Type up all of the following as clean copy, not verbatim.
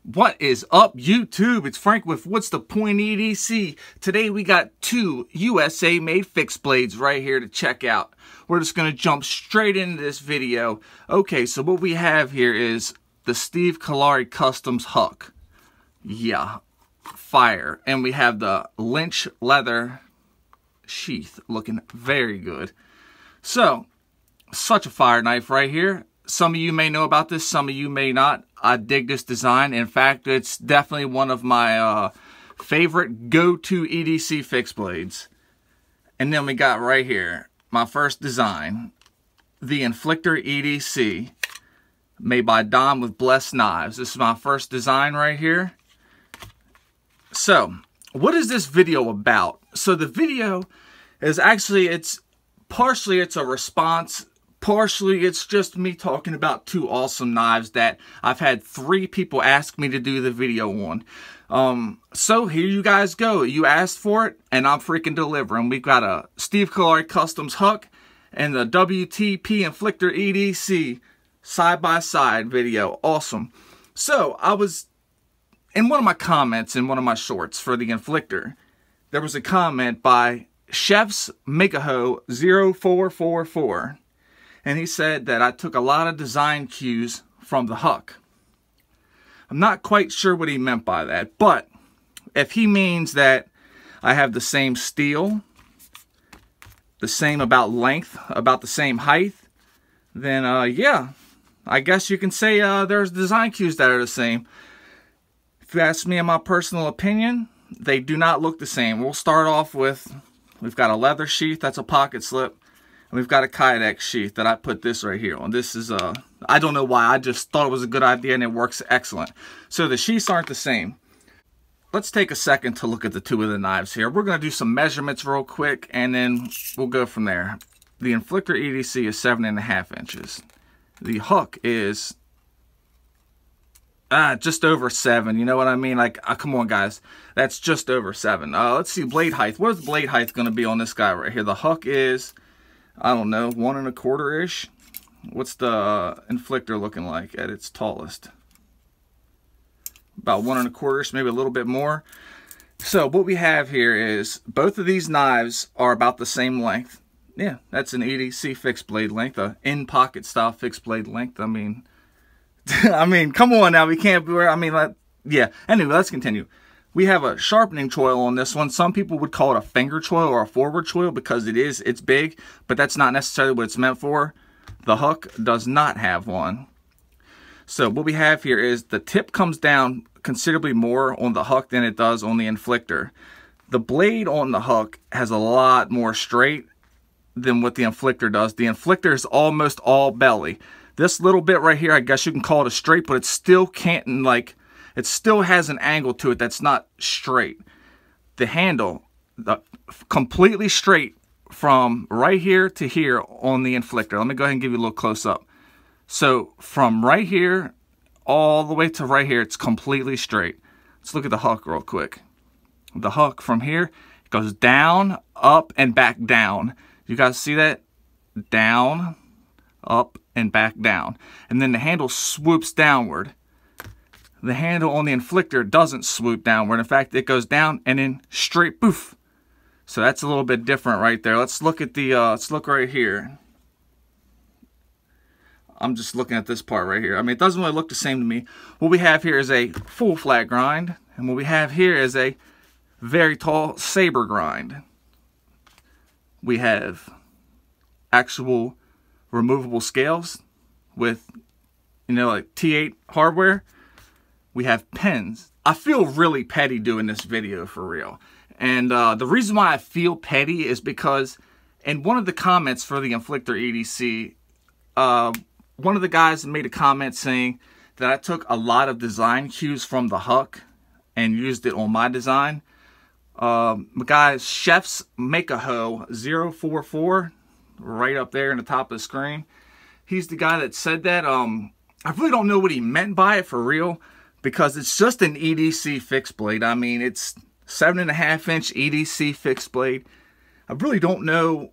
What is up, YouTube? It's Frank with What's the Point EDC. Today we got two USA made fixed blades right here to check out. We're just going to jump straight into this video. Okay, so what we have here is the Steve Callari Customs Huck. Yeah, fire. And we have the lynch leather sheath looking very good. So, such a fire knife right here. Some of you may know about this, some of you may not. I dig this design. In fact, it's definitely one of my favorite go-to EDC fixed blades. And then we got right here, my first design, the Inflictor EDC, made by Don with Blessed Knives. This is my first design right here. So, what is this video about? So the video is actually, partially it's a response. Partially, it's just me talking about two awesome knives that I've had 3 people ask me to do the video on. So here you guys go. You asked for it, and I'm freaking delivering. We've got a Steve Callari Customs Huck and the WTP Inflictor EDC side-by-side video. Awesome. So, I was, in one of my comments, in one of my shorts for the Inflictor, there was a comment by Chef's Mikaho 0444. And he said that I took a lot of design cues from the Huck. I'm not quite sure what he meant by that, but if he means that I have the same steel, the same about length, about the same height, then yeah, I guess you can say there's design cues that are the same. If you ask me in my personal opinion, they do not look the same. We'll start off with, we've got a leather sheath, that's a pocket slip. And we've got a kydex sheath that I put this right here on. This is, I don't know why, I just thought it was a good idea and it works excellent. So the sheaths aren't the same. Let's take a second to look at the two of the knives here. We're going to do some measurements real quick and then we'll go from there. The Inflictor EDC is 7.5 inches. The Huck is just over 7. You know what I mean? Like, come on guys, that's just over 7. Let's see, blade height. What is the blade height going to be on this guy right here? The Huck is, I don't know, 1 1/4-ish. What's the Inflictor looking like at its tallest? About 1 1/4-ish, maybe a little bit more. So what we have here is both of these knives are about the same length. Yeah, that's an EDC fixed blade length, a in-pocket style fixed blade length. I mean, come on now, we can't be, yeah. Anyway, let's continue. We have a sharpening choil on this one. Some people would call it a finger choil or a forward choil because it's big, but that's not necessarily what it's meant for. The Huck does not have one. So what we have here is the tip comes down considerably more on the Huck than it does on the Inflictor. The blade on the Huck has a lot more straight than what the Inflictor does. The Inflictor is almost all belly. This little bit right here, I guess you can call it a straight, but it still can't, like, it still has an angle to it that's not straight. The handle, completely straight from right here to here on the Inflictor. Let me go ahead and give you a little close up. So from right here all the way to right here, it's completely straight. Let's look at the Huck real quick. The Huck from here goes down, up, and back down. You guys see that? Down, up, and back down. And then the handle swoops downward. The handle on the Inflictor doesn't swoop downward. In fact, it goes down and then straight poof. So that's a little bit different right there. Let's look at the, let's look right here. I'm just looking at this part right here. I mean, it doesn't really look the same to me. What we have here is a full flat grind. And what we have here is a very tall Saber grind. We have actual removable scales with, you know, like T8 hardware. We have pens. I feel really petty doing this video for real. And the reason why I feel petty is because in one of the comments for the Inflictor EDC, one of the guys made a comment saying that I took a lot of design cues from the Huck and used it on my design. Guys, Chef's Mikaho 044, right up there in the top of the screen. He's the guy that said that. I really don't know what he meant by it for real, because it's just an EDC fixed blade. I mean, it's 7.5-inch EDC fixed blade. I really don't know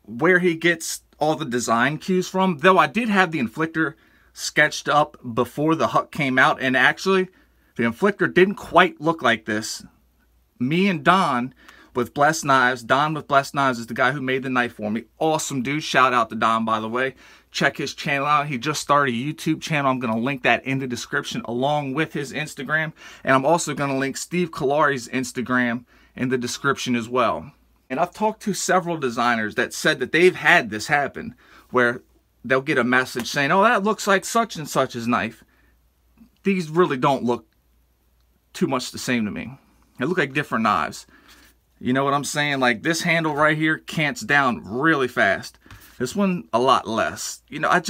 where he gets all the design cues from, though I did have the Inflictor sketched up before the Huck came out, and actually The Inflictor didn't quite look like this. Me and Don with Blessed Knives. Don with Blessed Knives is the guy who made the knife for me. Awesome dude. Shout out to Don, by the way. Check his channel out. He just started a YouTube channel. I'm going to link that in the description along with his Instagram. And I'm also going to link Steve Callari's Instagram in the description as well. And I've talked to several designers that said that they've had this happen, where they'll get a message saying, oh, that looks like such and such's knife. These really don't look too much the same to me. They look like different knives. You know what I'm saying? Like this handle right here cants down really fast. This one, a lot less. You know,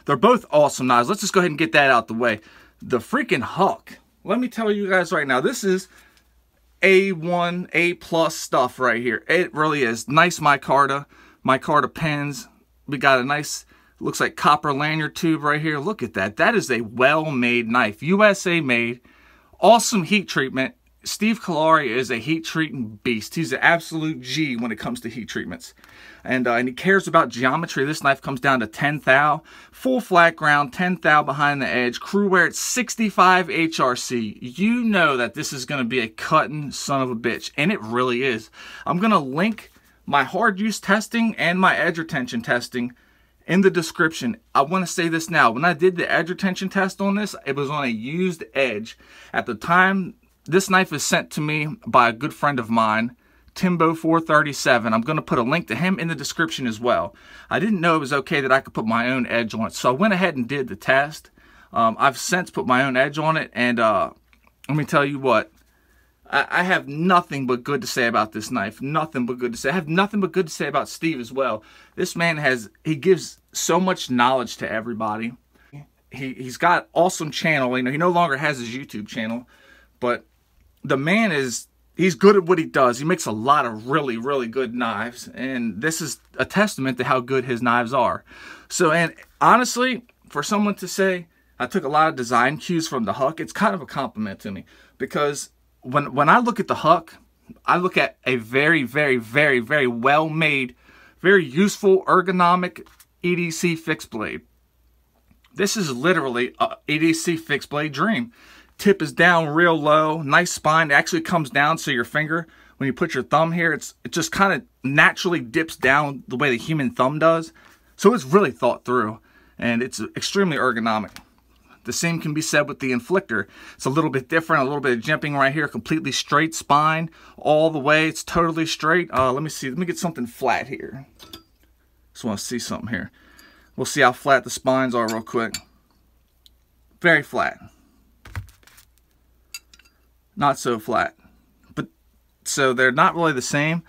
they're both awesome knives. Let's just go ahead and get that out the way. The freaking Huck. Let me tell you guys right now, this is A1, A+ stuff right here. It really is. Nice micarta pens. We got a nice, looks like copper lanyard tube right here. Look at that. That is a well-made knife. USA made. Awesome heat treatment. Steve Callari is a heat treating beast. He's an absolute G when it comes to heat treatments. And he cares about geometry. This knife comes down to 10 thou. Full flat ground, 10 thou behind the edge. Cruwear at 65 HRC. You know that this is going to be a cutting son of a bitch. And it really is. I'm going to link my hard use testing and my edge retention testing in the description. I want to say this now. When I did the edge retention test on this, it was on a used edge. At the time, this knife is sent to me by a good friend of mine, Timbo437. I'm going to put a link to him in the description as well. I didn't know it was okay that I could put my own edge on it, so I went ahead and did the test. I've since put my own edge on it, and let me tell you what, I have nothing but good to say about this knife. Nothing but good to say. I have nothing but good to say about Steve as well. This man he gives so much knowledge to everybody. He's got awesome channel. You know, he no longer has his YouTube channel, but the man he's good at what he does. He makes a lot of really, really good knives, and this is a testament to how good his knives are. So, and honestly, for someone to say I took a lot of design cues from the Huck, it's kind of a compliment to me, because when I look at the Huck, I look at a very, very, very, very well-made, very useful, ergonomic EDC fixed blade. This is literally a EDC fixed blade dream. Tip is down real low, nice spine. It actually comes down so your finger, when you put your thumb here, it just kind of naturally dips down the way the human thumb does. So it's really thought through, and it's extremely ergonomic. The same can be said with the Inflictor. It's a little bit different, a little bit of jimping right here, completely straight spine all the way. It's totally straight. Let me see. Let me get something flat here. Just want to see something here. We'll see how flat the spines are real quick. Very flat. Not so flat. But so they're not really the same.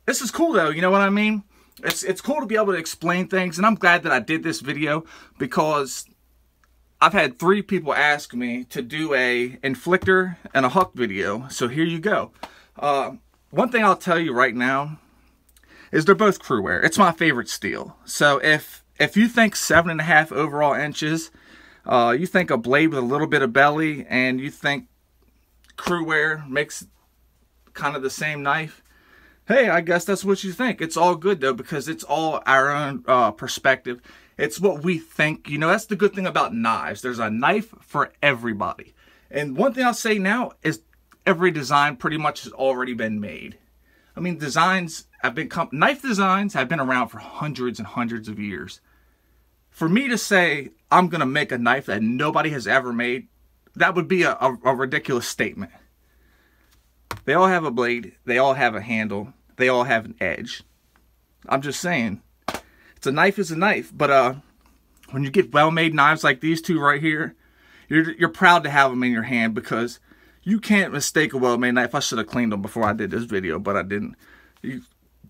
This is cool though, you know what I mean? It's cool to be able to explain things, and I'm glad that I did this video, because I've had 3 people ask me to do a Inflictor and a Huck video, so here you go. One thing I'll tell you right now is they're both Cruwear. It's my favorite steel. So if you think 7.5 overall inches, you think a blade with a little bit of belly, and you think Cruwear makes kind of the same knife, hey, I guess that's what you think. It's all good though, because it's all our own perspective. It's what we think. You know, that's the good thing about knives. There's a knife for everybody. And one thing I'll say now is every design pretty much has already been made. I mean, knife designs have been around for hundreds and hundreds of years. For me to say I'm going to make a knife that nobody has ever made, that would be a ridiculous statement. They all have a blade. They all have a handle. They all have an edge. I'm just saying. It's a knife is a knife. But when you get well-made knives like these two right here, you're proud to have them in your hand, because you can't mistake a well-made knife. I should have cleaned them before I did this video, but I didn't.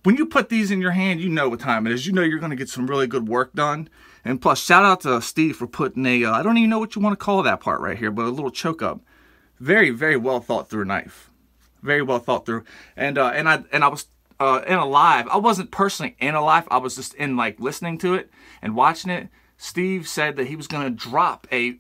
When you put these in your hand, you know what time it is. You know you're going to get some really good work done. And plus, shout out to Steve for putting a, I don't even know what you want to call that part right here, but a little choke up. Very, very well thought through knife. Very well thought through. And I was in a live. I wasn't personally in a live. I was just in, like, listening to it and watching it. Steve said that he was going to drop a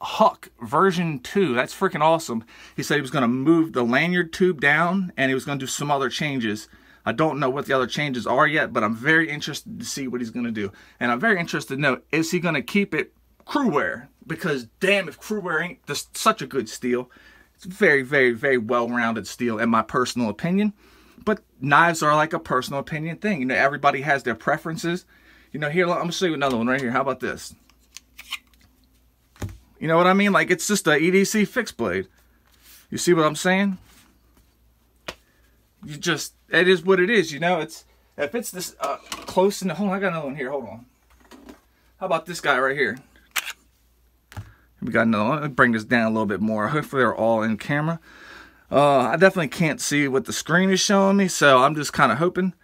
Huck version 2. That's freaking awesome. He said he was going to move the lanyard tube down, and he was going to do some other changes. I don't know what the other changes are yet, but I'm very interested to see what he's going to do. And I'm very interested to know, is he going to keep it Cruwear? because damn if Cruwear ain't just such a good steel. It's very, very, very well-rounded steel in my personal opinion. But knives are like a personal opinion thing. You know, everybody has their preferences. You know, here, I'm gonna show you another one right here. How about this? You know what I mean? Like, it's just a EDC fixed blade. You see what I'm saying? You just, it is what it is, you know? It's, if it's this close in the, hold on, I got another one here, hold on. How about this guy right here? We got another one. Let me bring this down a little bit more. Hopefully they're all in camera. I definitely can't see what the screen is showing me, so I'm just kind of hoping.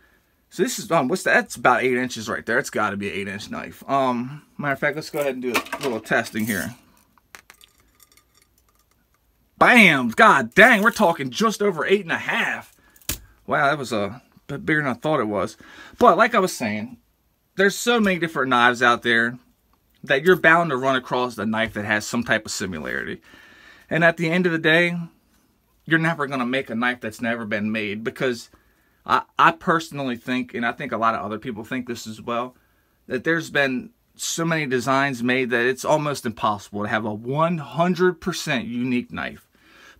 So this is, what's that? That's about 8 inches right there. It's got to be an 8-inch knife. Matter of fact, let's go ahead and do a little testing here. Bam! God dang, we're talking just over 8.5. Wow, that was a bit bigger than I thought it was. But like I was saying, there's so many different knives out there that you're bound to run across a knife that has some type of similarity. And at the end of the day, you're never going to make a knife that's never been made, because I personally think, and I think a lot of other people think this as well, that there's been so many designs made that it's almost impossible to have a 100% unique knife,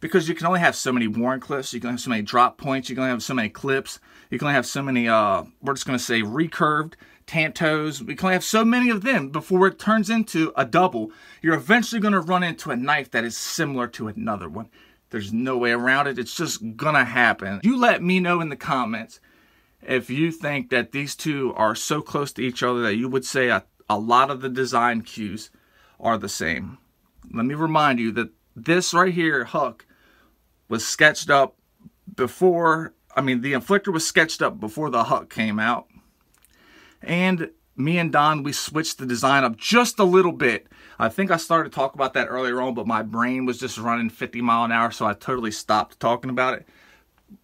because you can only have so many worn clips, you can have so many drop points, you can only have so many clips, you can only have so many, we're just going to say recurved tantos, we can only have so many of them before it turns into a double. You're eventually going to run into a knife that is similar to another one. There's no way around it. It's just gonna happen. You let me know in the comments if you think that these two are so close to each other that you would say a lot of the design cues are the same. Let me remind you that this right here, Huck, was sketched up before, I mean, the Inflictor was sketched up before the Huck came out. And me and Don, we switched the design up just a little bit. I think I started to talk about that earlier on, but my brain was just running 50 miles an hour, so I totally stopped talking about it.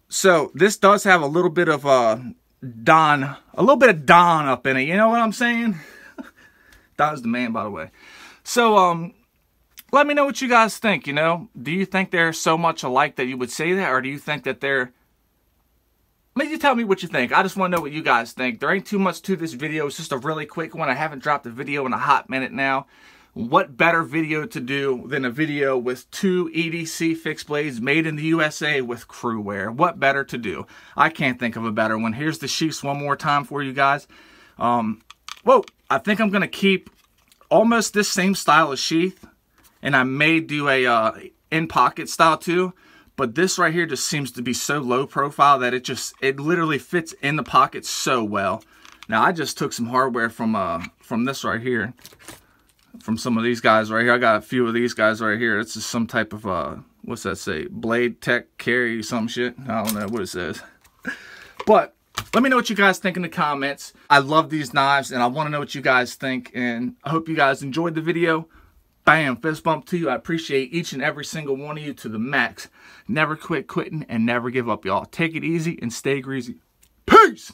So this does have a little bit of Don up in it. You know what I'm saying? Don's the man, by the way. So let me know what you guys think. You know, do you think they're so much alike that you would say that, or do you think that they're? Maybe tell me what you think. I just want to know what you guys think. There ain't too much to this video. It's just a really quick one. I haven't dropped a video in a hot minute now. What better video to do than a video with 2 EDC fixed blades made in the USA with Cruwear? What better to do? I can't think of a better one. Here's the sheaths one more time for you guys. Whoa, I think I'm going to keep almost this same style of sheath. And I may do a in-pocket style too. But this right here just seems to be so low profile that it literally fits in the pocket so well. Now I just took some hardware from this right here, from some of these guys right here. I got a few of these guys right here. It's just some type of what's that say? Blade Tech Carry some shit. I don't know what it says. But let me know what you guys think in the comments. I love these knives and I want to know what you guys think, and I hope you guys enjoyed the video. Bam, fist bump to you. I appreciate each and every single one of you to the max. Never quit quitting and never give up, y'all. Take it easy and stay greasy. Peace!